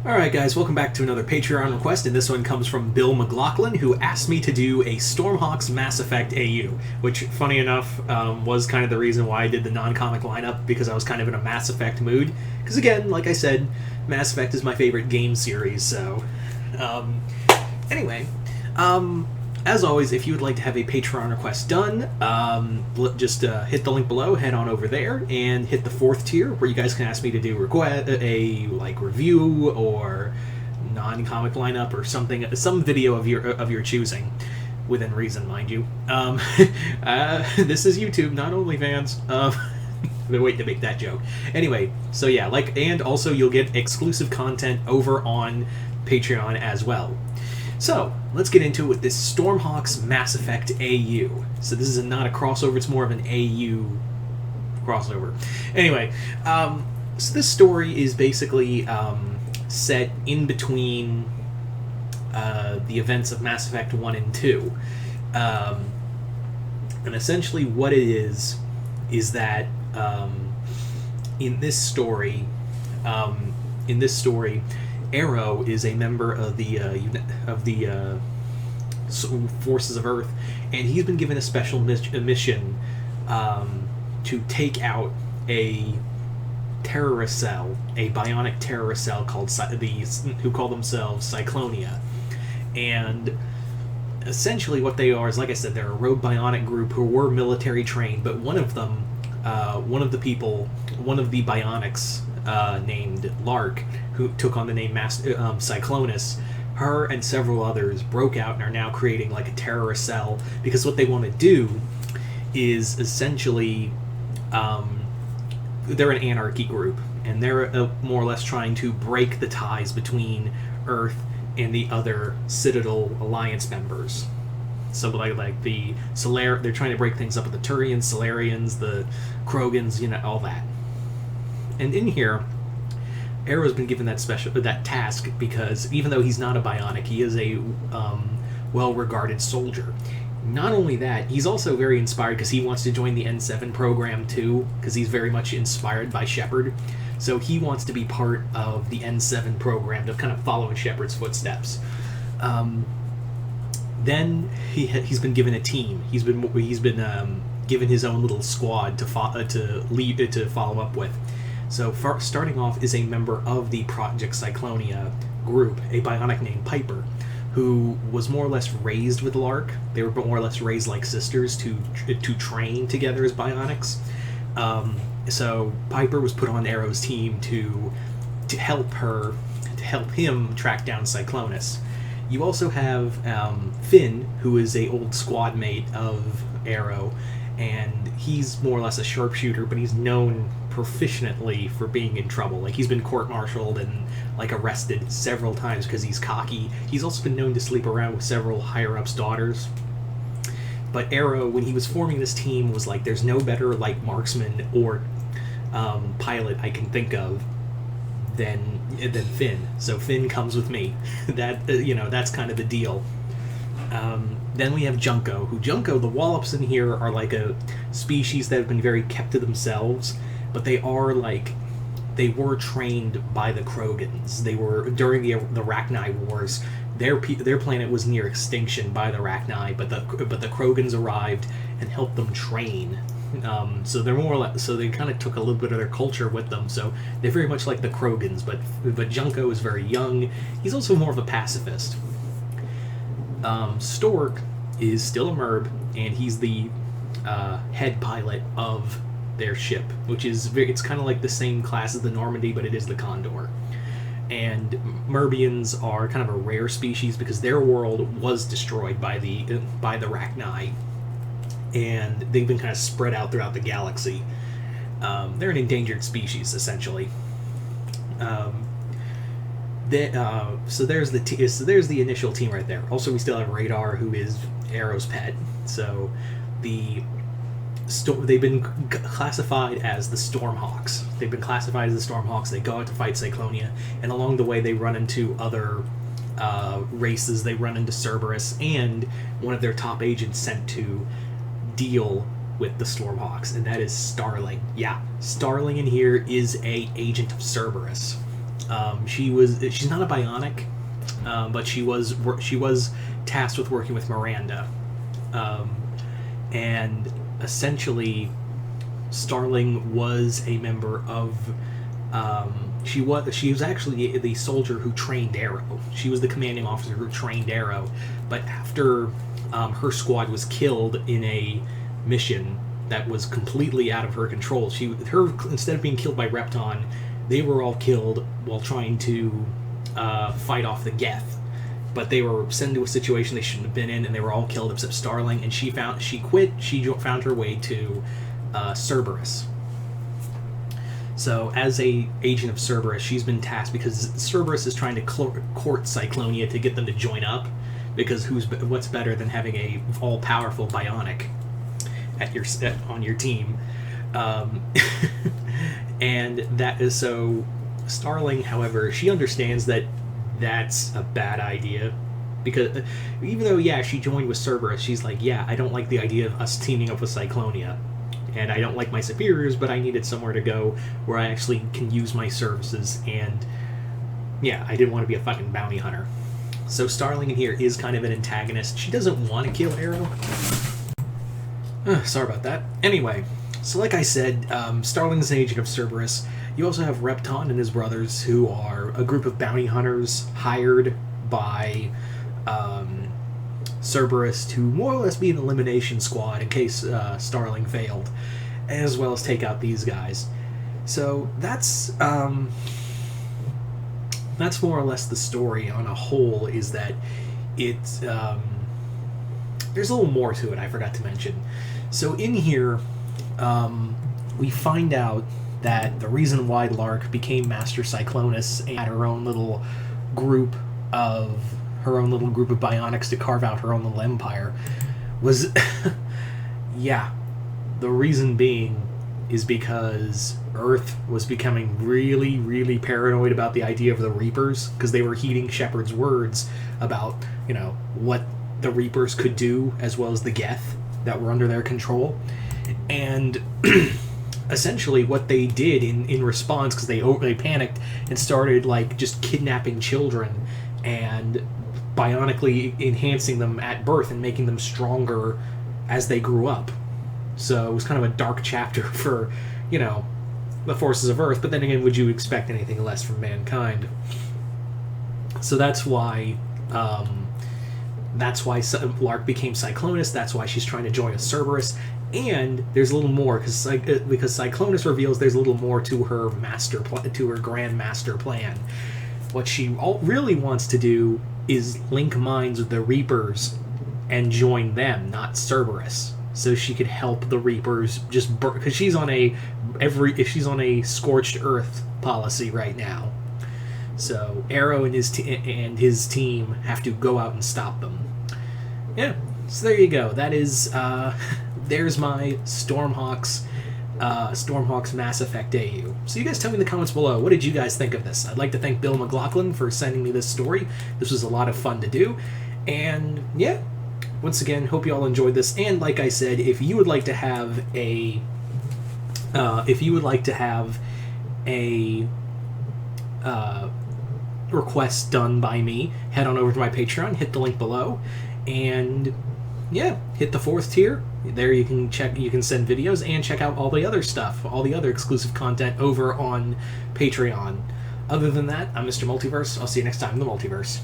Alright guys, welcome back to another Patreon request, and this one comes from Bill McLaughlin, who asked me to do a Stormhawks Mass Effect AU, which, funny enough, was kind of the reason why I did the non-comic lineup, because I was kind of in a Mass Effect mood. Because again, like I said, Mass Effect is my favorite game series, so... Anyway, as always, if you would like to have a Patreon request done, just hit the link below, head on over there, and hit the 4th tier, where you guys can ask me to do a review or non-comic lineup or something, some video of your choosing, within reason, mind you. This is YouTube, not OnlyFans. I've been waiting to make that joke. Anyway, so yeah, and also you'll get exclusive content over on Patreon as well. So, let's get into it with this Stormhawks Mass Effect AU. So this is not a crossover, it's more of an AU crossover. Anyway, so this story is basically set in between the events of Mass Effect 1 and 2. And essentially what it is that in this story, Arrow is a member of the Forces of Earth, and he's been given a special mission to take out a terrorist cell, a bionic terrorist cell called who call themselves Cyclonia. And essentially what they are is, like I said, they're a rogue bionic group who were military trained, but one of the bionics, named Lark, who took on the name Cyclonus, her and several others broke out and are now creating like a terrorist cell, because what they want to do is essentially they're an anarchy group, and they're more or less trying to break the ties between Earth and the other Citadel Alliance members. So like the they're trying to break things up with the Turians, Solarians, the Krogans, all that. And in here, Arrow's been given that task because even though he's not a bionic, he is a well-regarded soldier. Not only that, he's also very inspired because he wants to join the N7 program too, because he's very much inspired by Shepard. So he wants to be part of the N7 program to kind of follow in Shepard's footsteps. Then he's been given a team. He's been given his own little squad to follow up with. So starting off is a member of the Project Cyclonia group, a bionic named Piper, who was more or less raised with Lark. They were more or less raised like sisters to train together as bionics. So Piper was put on Arrow's team to help him track down Cyclonus. You also have Finn, who is a old squad mate of Arrow, and he's more or less a sharpshooter, but he's known proficiently for being in trouble. Like, he's been court-martialed and arrested several times because he's cocky. He's also been known to sleep around with several higher-ups' daughters. But Arrow, when he was forming this team, was like, there's no better marksman or pilot I can think of than Finn. So Finn comes with me. That's kind of the deal. Then we have Junko, the Wallops in here are like a species that have been very kept to themselves, but they were trained by the Krogans. They were, during the Rachni Wars, their planet was near extinction by the Rachni, but the Krogans arrived and helped them train. So they're more or less, so they kind of took a little bit of their culture with them. So they're very much like the Krogans, but Junko is very young. He's also more of a pacifist. Stork is still a Merb, and he's the head pilot of their ship, which is it's kind of like the same class as the Normandy, but it is the Condor. And Merbians are kind of a rare species because their world was destroyed by the Rachni, and they've been kind of spread out throughout the galaxy. They're an endangered species, essentially. So there's the initial team right there. Also, we still have Radar, who is Arrow's pet. So they've been classified as the Stormhawks. They go out to fight Cyclonia, and along the way they run into other races. They run into Cerberus and one of their top agents sent to deal with the Stormhawks, and that is Starling. Yeah, Starling in here is a agent of Cerberus. She's not a bionic, but she was tasked with working with Miranda, and essentially, Starling was a member of. She was actually the soldier who trained Arrow. She was the commanding officer who trained Arrow, but after her squad was killed in a mission that was completely out of her control, instead of being killed by Repton, they were all killed while trying to fight off the Geth. But they were sent into a situation they shouldn't have been in, and they were all killed except Starling. And she quit. She found her way to Cerberus. So, as a agent of Cerberus, she's been tasked because Cerberus is trying to court Cyclonia to get them to join up. Because what's better than having a all-powerful bionic on your team? And that is so. Starling, however, she understands that that's a bad idea. Because even though, she joined with Cerberus, she's like, I don't like the idea of us teaming up with Cyclonia. And I don't like my superiors, but I needed somewhere to go where I actually can use my services. And, I didn't want to be a fucking bounty hunter. So Starling in here is kind of an antagonist. She doesn't want to kill Arrow. Sorry about that. Anyway, so like I said, Starling's an agent of Cerberus. You also have Repton and his brothers, who are a group of bounty hunters hired by Cerberus to more or less be an elimination squad in case Starling failed, as well as take out these guys. So that's more or less the story on a whole, is that it's there's a little more to it I forgot to mention. So in here, we find out that the reason why Lark became Master Cyclonus and had her own little group of bionics to carve out her own little empire was the reason being is because Earth was becoming really, really paranoid about the idea of the Reapers, because they were heeding Shepard's words about, what the Reapers could do, as well as the Geth that were under their control. And essentially what they did in response, because they panicked and started just kidnapping children and bionically enhancing them at birth and making them stronger as they grew up. So it was kind of a dark chapter for, the forces of Earth, but then again, would you expect anything less from mankind? So that's why Lark became Cyclonus. That's why she's trying to join a Cerberus. And there's a little more, because Cyclonus reveals there's a little more to her grand master plan. What she really wants to do is link minds with the Reapers and join them, not Cerberus, so she could help the Reapers because she's on a scorched earth policy right now. So Arrow and his team have to go out and stop them. So there you go. That is there's my Stormhawks Mass Effect AU. So you guys tell me in the comments below, what did you guys think of this? I'd like to thank Bill McLaughlin for sending me this story. This was a lot of fun to do. And once again, hope you all enjoyed this. And like I said, if you would like to have a request done by me, head on over to my Patreon, hit the link below, and hit the 4th tier. There you can send videos and check out all the other stuff, all the other exclusive content over on Patreon. Other than that, I'm Mr. Multiverse. I'll see you next time in the Multiverse.